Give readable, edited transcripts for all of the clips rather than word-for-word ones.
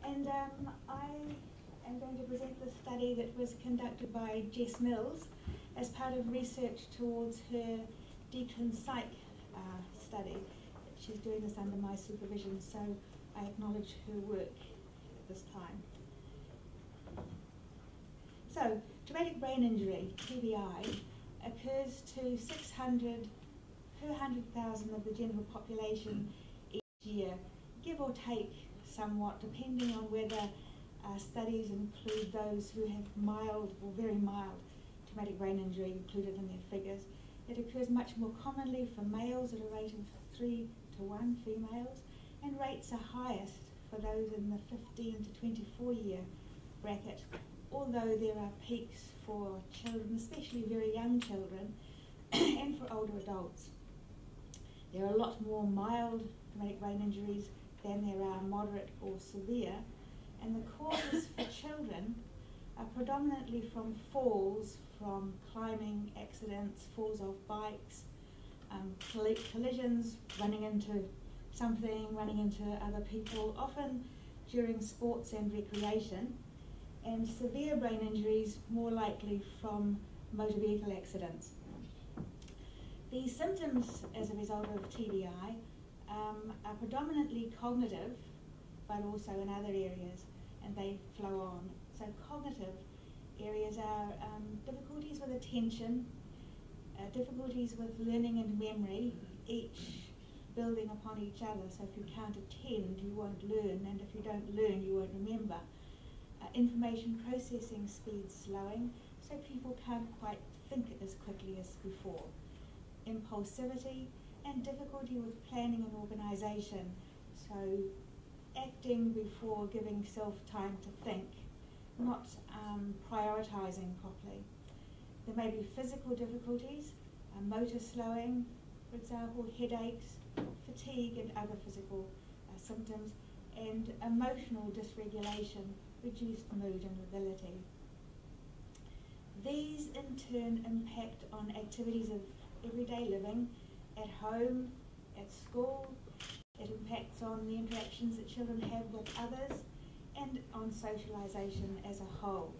And I am going to present the study that was conducted by Jess Mills as part of research towards her Declan Psych study. She's doing this under my supervision, so I acknowledge her work at this time. So, traumatic brain injury, TBI, occurs to 600 per 100,000 of the general population each year, give or take somewhat, depending on whether studies include those who have mild or very mild traumatic brain injury included in their figures. It occurs much more commonly for males at a rate of 3 to 1 females, and rates are highest for those in the 15 to 24 year bracket, although there are peaks for children, especially very young children, and for older adults. There are a lot more mild traumatic brain injuries than there are moderate or severe, and the causes for children are predominantly from falls, from climbing accidents, falls off bikes, collisions, running into something, running into other people, often during sports and recreation, and severe brain injuries more likely from motor vehicle accidents. The symptoms as a result of TBI are predominantly cognitive, but also in other areas, and they flow on. So cognitive areas are difficulties with attention, difficulties with learning and memory, each building upon each other. So if you can't attend, you won't learn, and if you don't learn, you won't remember. Information processing speed slowing, so people can't quite think as quickly as before. Impulsivity and difficulty with planning and organisation, so acting before giving self time to think, not prioritising properly. There may be physical difficulties, motor slowing, for example, headaches, fatigue and other physical symptoms, and emotional dysregulation, reduced mood and ability. These in turn impact on activities of everyday living, at home, at school. It impacts on the interactions that children have with others and on socialisation as a whole.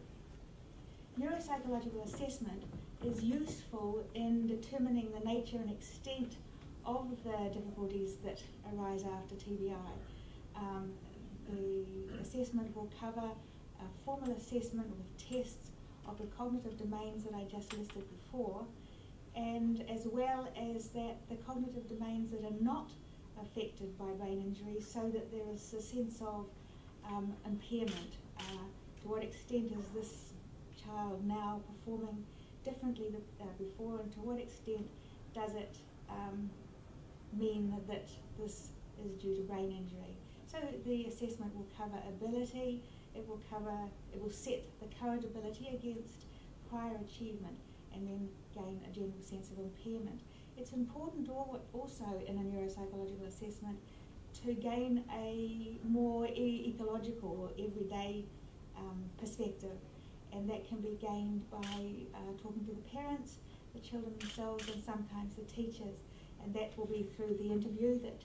Neuropsychological assessment is useful in determining the nature and extent of the difficulties that arise after TBI. The assessment will cover a formal assessment with tests of the cognitive domains that I just listed before, and as well as that the cognitive domains that are not affected by brain injury, so that there is a sense of impairment. To what extent is this child now performing differently than before, and to what extent does it mean that this is due to brain injury? So the assessment will cover ability, it will set the current ability against prior achievement, and then gain a general sense of impairment. It's important also in a neuropsychological assessment to gain a more ecological or everyday perspective, and that can be gained by talking to the parents, the children themselves, and sometimes the teachers, and that will be through the interview that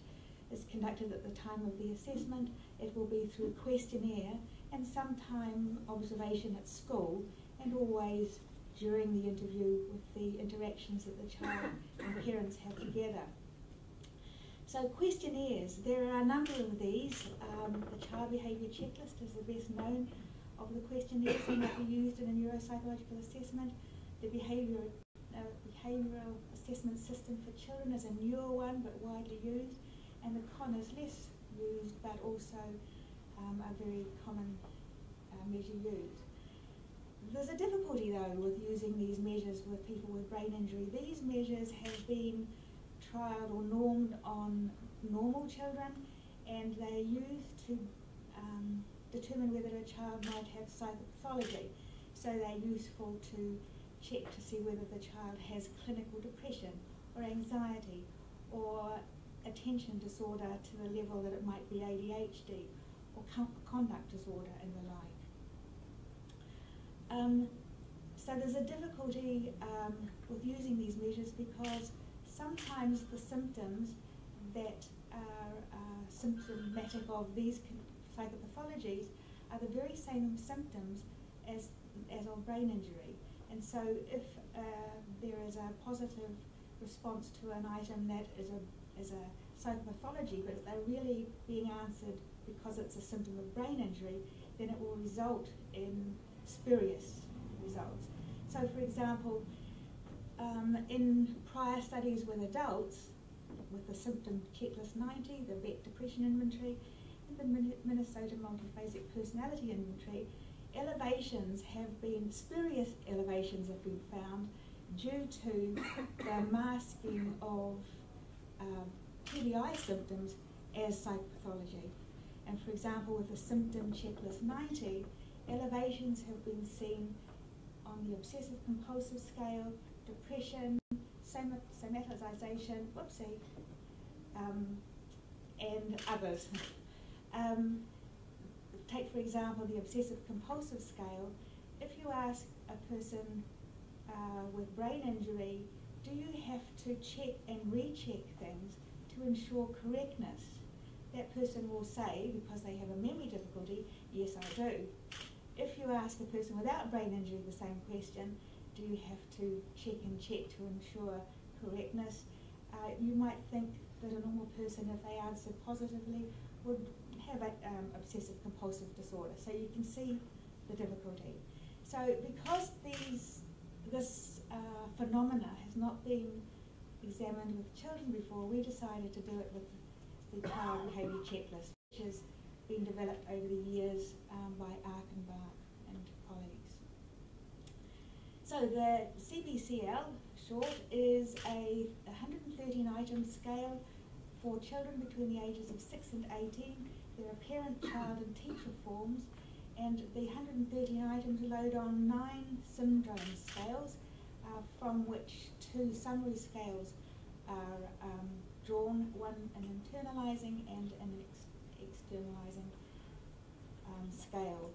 is conducted at the time of the assessment. It will be through questionnaire and sometime observation at school, and always during the interview with the interactions that the child and parents have together. So questionnaires, there are a number of these. The child behaviour checklist is the best known of the questionnaires that might be used in a neuropsychological assessment. The behavioural assessment system for children is a newer one but widely used, and the CON is less used but also a very common measure used. There's a difficulty though with using these measures with people with brain injury. These measures have been trialled or normed on normal children, and they're used to determine whether a child might have psychopathology. So they're useful to check to see whether the child has clinical depression or anxiety or attention disorder to the level that it might be ADHD or conduct disorder and the like. So there's a difficulty with using these measures because sometimes the symptoms that are symptomatic of these psychopathologies are the very same symptoms as of brain injury. And so if there is a positive response to an item that is a psychopathology, but if they're really being answered because it's a symptom of brain injury, then it will result in spurious results. So for example, in prior studies with adults, with the symptom checklist 90, the VET depression inventory, and the Minnesota multiphasic personality inventory, spurious elevations have been found due to the masking of TBI symptoms as psychopathology. And for example, with the symptom checklist 90, elevations have been seen on the obsessive compulsive scale, depression, somatization, and others. Take for example the obsessive compulsive scale. If you ask a person with brain injury, do you have to check and recheck things to ensure correctness? That person will say, because they have a memory difficulty, yes, I do. If you ask a person without brain injury the same question, do you have to check to ensure correctness? You might think that a normal person, if they answered positively, would have obsessive compulsive disorder. So you can see the difficulty. So because this phenomena has not been examined with children before, we decided to do it with the Child Behaviour Checklist, which has been developed over the years by Arkenbach and colleagues. So the CBCL, short, is a 113-item scale for children between the ages of 6 and 18. There are parent, child and teacher forms, and the 113 items load on 9 syndrome scales, from which 2 summary scales are drawn, one an internalizing and an externalizing scale.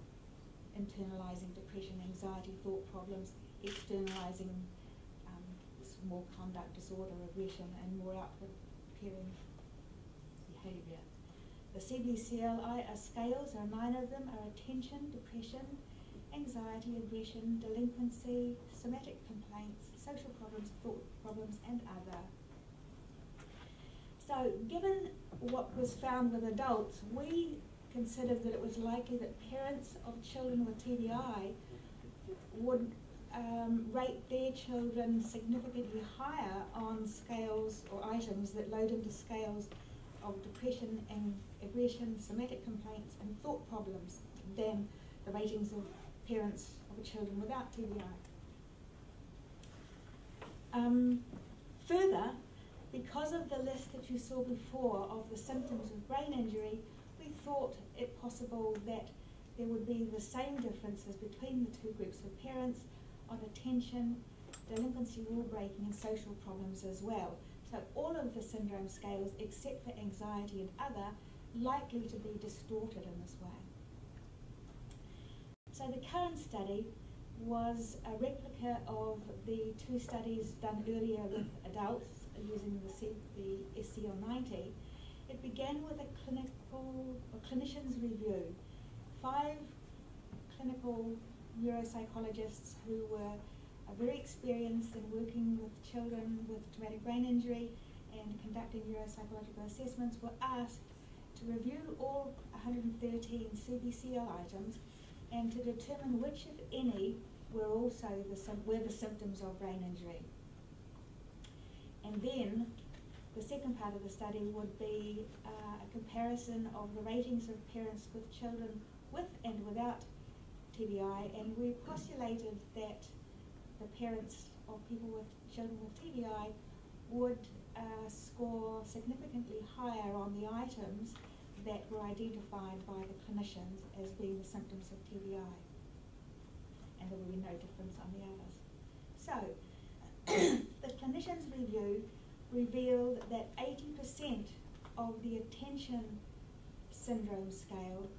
Internalizing depression, anxiety, thought problems, externalizing more conduct disorder, aggression, and more outward appearing behaviour. The CBCL scales, 9 of them, are attention, depression, anxiety, aggression, delinquency, somatic complaints, social problems, thought problems, and other. So given what was found with adults, we considered that it was likely that parents of children with TBI would rate their children significantly higher on scales or items that load into scales of depression and aggression, somatic complaints, and thought problems than the ratings of parents of children without TBI. Further, because of the list that you saw before of the symptoms of brain injury, we thought it possible that there would be the same differences between the two groups of parents on attention, delinquency, rule breaking, and social problems as well. So all of the syndrome scales, except for anxiety and other, likely to be distorted in this way. So the current study was a replica of the 2 studies done earlier with adults using the SCL-90. It began with a clinician's review. 5 clinical neuropsychologists who were very experienced in working with children with traumatic brain injury and conducting neuropsychological assessments were asked to review all 113 CBCL items and to determine which, if any, were also the symptoms of brain injury. And then the second part of the study would be a comparison of the ratings of parents with children with and without TBI, and we postulated that the parents of people with children with TBI would score significantly higher on the items that were identified by the clinicians as being the symptoms of TBI, and there would be no difference on the others. So the clinicians' review revealed that 80% of the attention syndrome scale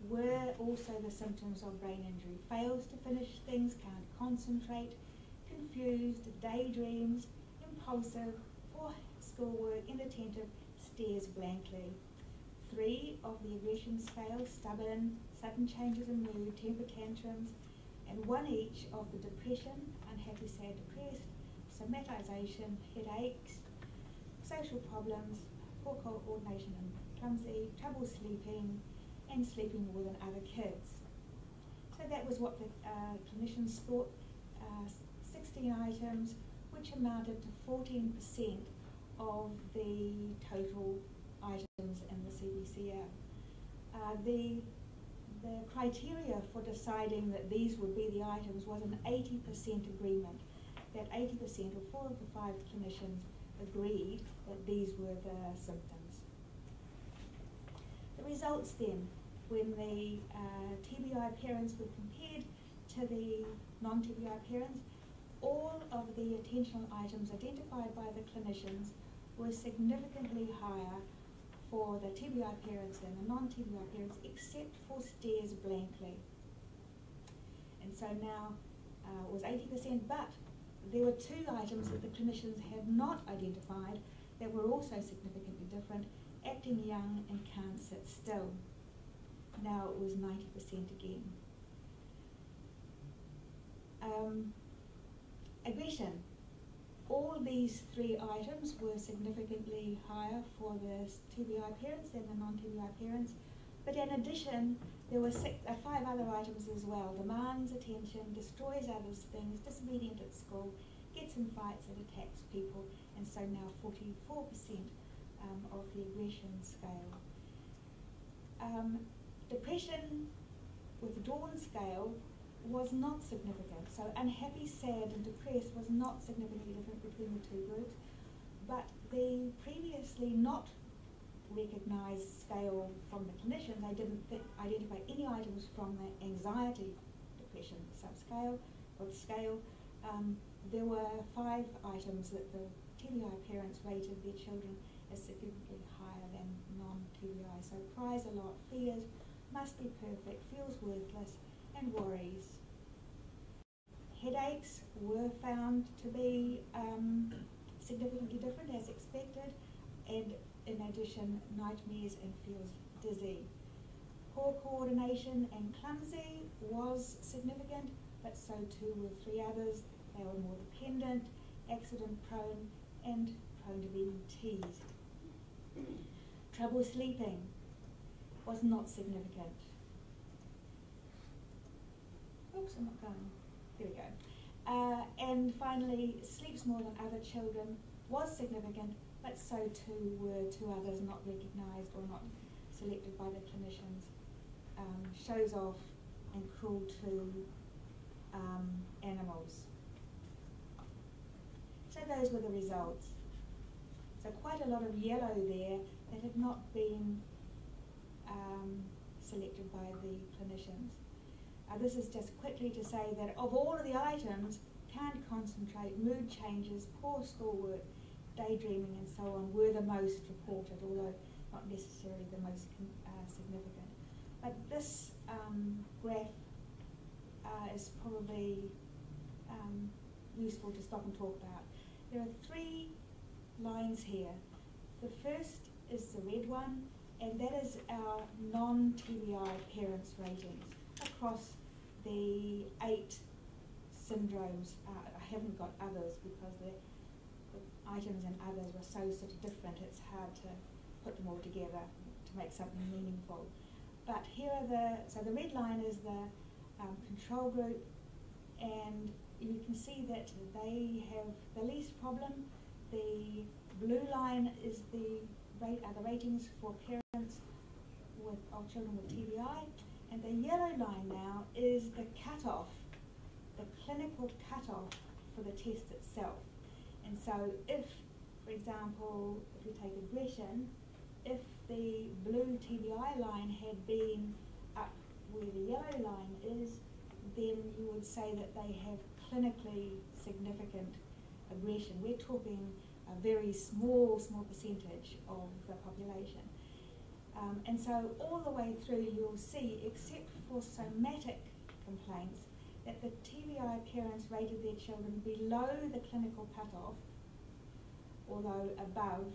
were also the symptoms of brain injury. Fails to finish things, can't concentrate, confused, daydreams, impulsive, poor schoolwork, inattentive, stares blankly. 3 of the aggression scale, stubborn, sudden changes in mood, temper tantrums, and 1 each of the depression, unhappy, sad, depressed, somatization, headaches, social problems, poor coordination and clumsy, trouble sleeping, and sleeping more than other kids. So that was what the clinicians thought, 16 items, which amounted to 14% of the total items in the CBCL. The criteria for deciding that these would be the items was an 80% agreement, that 80% or 4 of the 5 clinicians agreed that these were the symptoms. The results then, when the TBI parents were compared to the non-TBI parents, all of the attentional items identified by the clinicians were significantly higher for the TBI parents than the non-TBI parents, except for stares blankly. And so now it was 80%, but there were 2 items that the clinicians had not identified that were also significantly different: acting young and can't sit still. Now it was 90% again. Aggression. All these 3 items were significantly higher for the TBI parents than the non-TBI parents, but in addition there were 5 other items as well: demands attention, destroys others' things, disobedient at school, gets in fights and attacks people, and so now 44% of the aggression scale. Depression withdrawn scale was not significant. So unhappy, sad, and depressed was not significantly different between the 2 groups, but the previously not recognised scale from the clinician, they didn't identify any items from the anxiety depression subscale or the scale. There were 5 items that the TBI parents rated their children as significantly higher than non-TBI. So cries a lot, fears, must be perfect, feels worthless, and worries. Headaches were found to be significantly different as expected, and in addition, nightmares and feels dizzy. Poor coordination and clumsy was significant, but so too were 3 others. They were more dependent, accident prone, and prone to being teased. Trouble sleeping was not significant. Oops, I'm not going. There we go. And finally, sleeps more than other children was significant, but so too were 2 others not recognised or not selected by the clinicians. Shows off and cruel to animals. So those were the results. So quite a lot of yellow there that had not been selected by the clinicians. This is just quickly to say that of all of the items, can't concentrate, mood changes, poor schoolwork, daydreaming and so on were the most reported, although not necessarily the most significant. But this graph is probably useful to stop and talk about. There are 3 lines here. The first is the red one, and that is our non-TBI parents' ratings across the 8 syndromes. I haven't got others because the items and others were so sort of different, it's hard to put them all together to make something meaningful. But here are so the red line is the control group, and you can see that they have the least problem. The blue line is the ratings for parents of children with TBI, and the yellow line now is the cutoff, the clinical cutoff for the test itself. And so if, for example, if we take aggression, if the blue TBI line had been up where the yellow line is, then you would say that they have clinically significant aggression. We're talking a very small percentage of the population. And so all the way through you'll see, except for somatic complaints, that the TBI parents rated their children below the clinical cutoff, although above,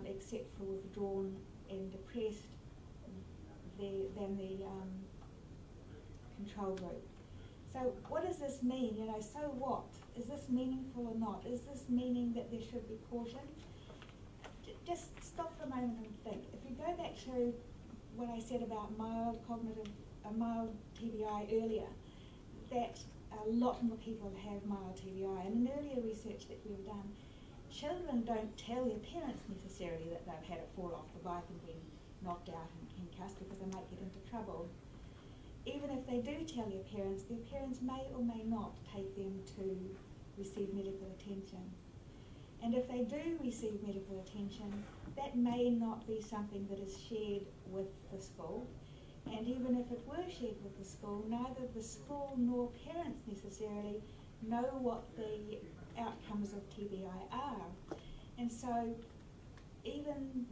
except for withdrawn and depressed than the control group. So what does this mean? You know, so what? Is this meaningful or not? Is this meaning that there should be caution? Just stop for a moment and think. If you go back to what I said about mild TBI earlier, that a lot more people have mild TBI. And in earlier research that we've done, children don't tell their parents necessarily that they've had a fall off the bike and been knocked out and concussed because they might get into trouble. Even if they do tell their parents may or may not take them to receive medical attention. And if they do receive medical attention, that may not be something that is shared with the school. And even if it were shared with the school, neither the school nor parents necessarily know what the outcomes of TBI are. And so, even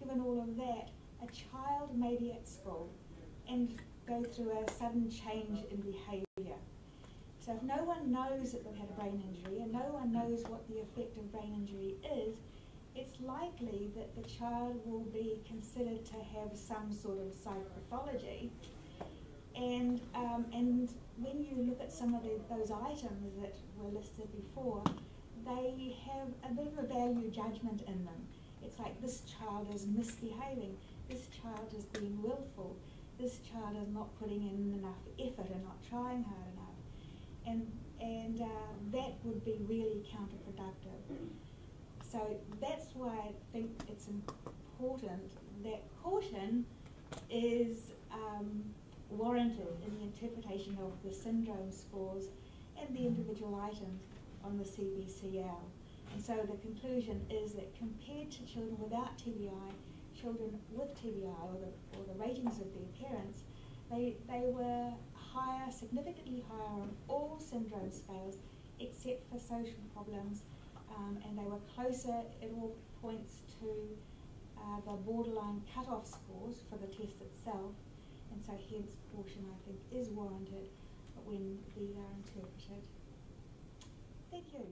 given all of that, a child may be at school and go through a sudden change in behaviour. So if no one knows that they've had a brain injury and no one knows what the effect of brain injury is, it's likely that the child will be considered to have some sort of psychopathology. And when you look at some of those items that were listed before, they have a bit of a value judgment in them. It's like, this child is misbehaving, this child is being willful, this child is not putting in enough effort and not trying hard enough. And that would be really counterproductive. So that's why I think it's important that caution is warranted in the interpretation of the syndrome scores and the individual items on the CBCL. And so the conclusion is that compared to children without TBI, children with TBI, or the ratings of their parents, they were higher, significantly higher on all syndrome scales except for social problems, and they were closer at all points to the borderline cut-off scores for the test itself, and so hence caution, I think, is warranted when these are interpreted. Thank you.